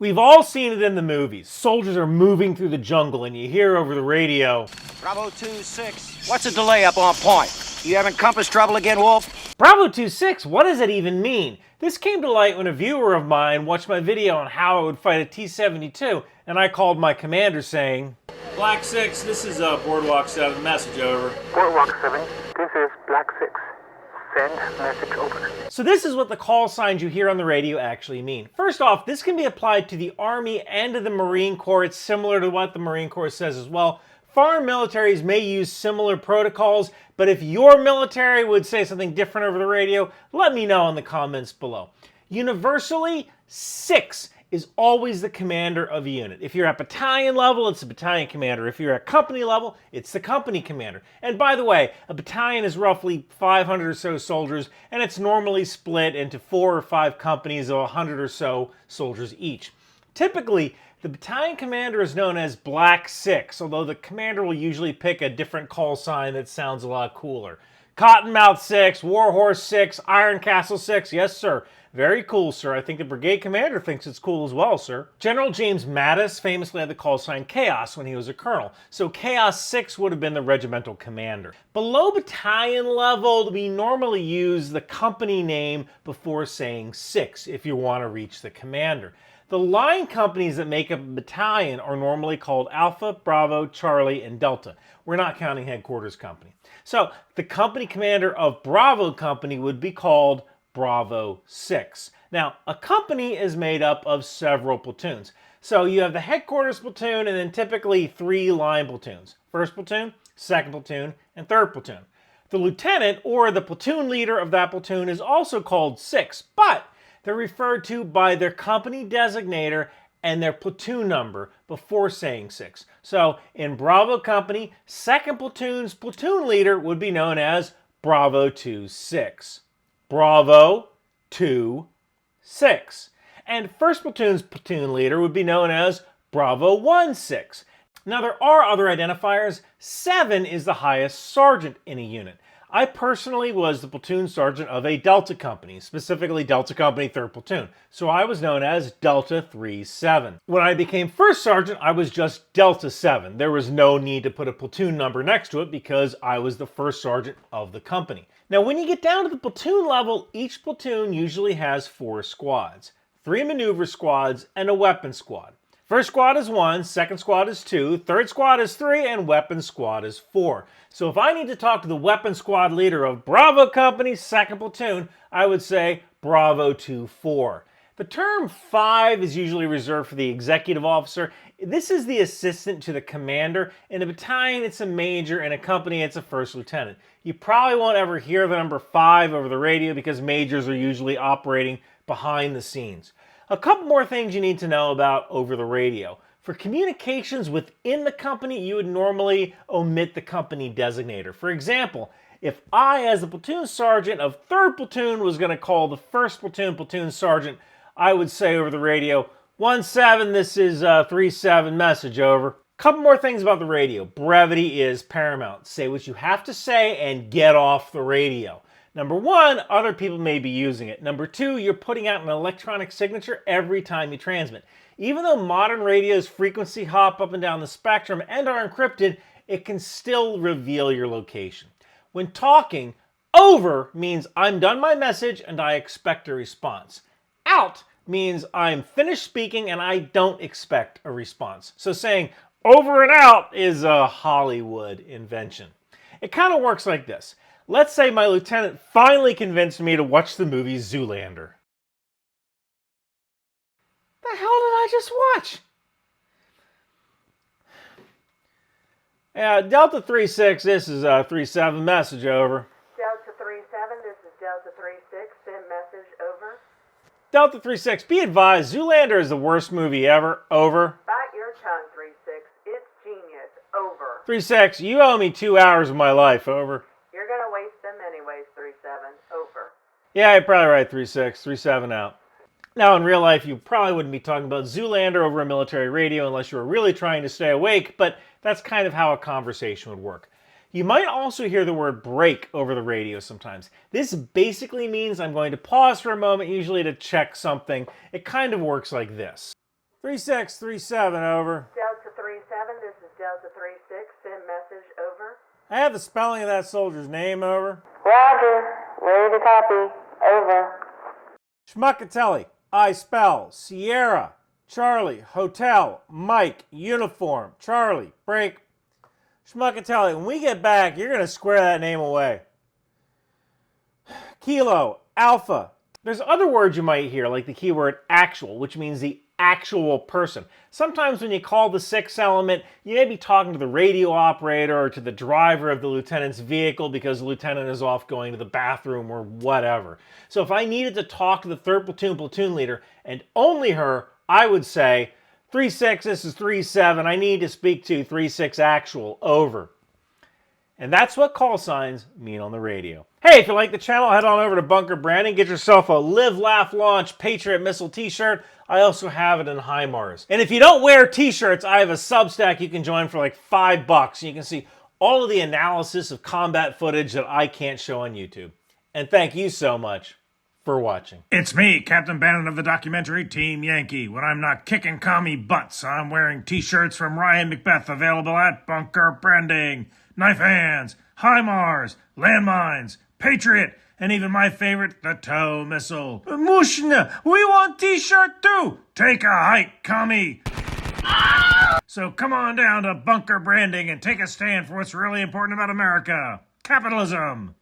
We've all seen it in the movies. Soldiers are moving through the jungle and you hear over the radio, Bravo 2-6, what's the delay up on point? You having compass trouble again, Wolf? Bravo 2-6, what does it even mean? This came to light when a viewer of mine watched my video on how I would fight a T-72, and I called my commander saying, Black 6, this is Boardwalk 7, message over. Boardwalk 7, this is Black 6. Send message over. So this is what the call signs you hear on the radio actually mean. First off, this can be applied to the Army and to the Marine Corps. It's similar to what the Marine Corps says as well. Foreign militaries may use similar protocols, but if your military would say something different over the radio, let me know in the comments below. Universally, 6 is always the commander of a unit. If you're at battalion level, it's the battalion commander. If you're at company level, it's the company commander. And by the way, a battalion is roughly 500 or so soldiers, and it's normally split into 4 or 5 companies of 100 or so soldiers each. Typically, the battalion commander is known as Black 6, although the commander will usually pick a different call sign that sounds a lot cooler. Cottonmouth 6, Warhorse 6, Iron Castle 6, yes sir. Very cool, sir. I think the brigade commander thinks it's cool as well, sir. General James Mattis famously had the call sign Chaos when he was a colonel, so Chaos 6 would have been the regimental commander. Below battalion level, we normally use the company name before saying 6 if you want to reach the commander. The line companies that make up a battalion are normally called Alpha, Bravo, Charlie, and Delta. We're not counting headquarters company. So the company commander of Bravo company would be called Bravo 6. Now, a company is made up of several platoons. So you have the headquarters platoon and then typically 3 line platoons. First platoon, second platoon, and third platoon. The lieutenant or the platoon leader of that platoon is also called 6, but they're referred to by their company designator and their platoon number before saying 6. So in Bravo company, second platoon's platoon leader would be known as Bravo 2-6. Bravo 2-6. And first platoon's platoon leader would be known as Bravo 1-6. Now there are other identifiers. 7 is the highest sergeant in a unit. I personally was the platoon sergeant of a Delta company, specifically Delta Company 3rd Platoon, so I was known as Delta 3-7. When I became first sergeant, I was just Delta 7. There was no need to put a platoon number next to it because I was the first sergeant of the company. Now when you get down to the platoon level, each platoon usually has 4 squads, 3 maneuver squads, and a weapon squad. First squad is 1, second squad is 2, third squad is 3, and weapon squad is 4. So if I need to talk to the weapon squad leader of Bravo Company's 2nd Platoon, I would say Bravo 2-4. The term 5 is usually reserved for the executive officer. This is the assistant to the commander. In a battalion, it's a major. In a company, it's a first lieutenant. You probably won't ever hear the number 5 over the radio because majors are usually operating behind the scenes. A couple more things you need to know about over the radio. For communications within the company, you would normally omit the company designator. For example, if I, as the platoon sergeant of 3rd Platoon, was going to call the 1st Platoon platoon sergeant, I would say over the radio, 1-7, this is 3-7, message over. Couple more things about the radio. Brevity is paramount. Say what you have to say and get off the radio. Number 1, other people may be using it. Number 2, you're putting out an electronic signature every time you transmit. Even though modern radios frequency hop up and down the spectrum and are encrypted, it can still reveal your location. When talking, over means I'm done my message and I expect a response. Out means I'm finished speaking and I don't expect a response. So saying over and out is a Hollywood invention. It kind of works like this. Let's say my lieutenant finally convinced me to watch the movie Zoolander. The hell did I just watch? Yeah, Delta 3-6, this is 3-7, message over. Delta 3-7, this is Delta 3-6, send message over. Delta 3-6, be advised, Zoolander is the worst movie ever, over. Bite your tongue, 3-6, it's genius, over. 3-6, you owe me 2 hours of my life, over. You're gonna waste them anyways, 3-7, over. Yeah, you're probably right, 3-6, 3-7 out. Now, in real life, you probably wouldn't be talking about Zoolander over a military radio unless you were really trying to stay awake, but that's kind of how a conversation would work. You might also hear the word break over the radio sometimes. This basically means I'm going to pause for a moment, usually to check something. It kind of works like this. 3637, over. Delta 37, this is Delta 36. Send message, over. I have the spelling of that soldier's name, over. Roger. Ready to copy. Over. Schmuckatelli, I spell Sierra, Charlie, Hotel, Mike, Uniform, Charlie, break. Schmuckatelli, when we get back, you're going to square that name away. Kilo, Alpha. There's other words you might hear, like the keyword actual, which means the actual person. Sometimes when you call the 6th element, you may be talking to the radio operator or to the driver of the lieutenant's vehicle because the lieutenant is off going to the bathroom or whatever. So if I needed to talk to the 3rd platoon platoon leader, and only her, I would say, 3-6, this is 3-7, I need to speak to 3-6 actual, over. And that's what call signs mean on the radio. Hey, if you like the channel, head on over to Bunker Branding. Get yourself a Live, Laugh, Launch Patriot Missile t-shirt. I also have it in HIMARS. And if you don't wear t-shirts, I have a Substack you can join for like $5. And you can see all of the analysis of combat footage that I can't show on YouTube. And thank you so much for watching. It's me, Captain Bannon of the documentary Team Yankee. When I'm not kicking commie butts, I'm wearing t-shirts from Ryan McBeth, available at Bunker Branding. Knife hands, HIMARS, landmines, Patriot, and even my favorite, the tow missile. Mushna, we want t-shirt too. Take a hike, commie. So come on down to Bunker Branding and take a stand for what's really important about America. Capitalism.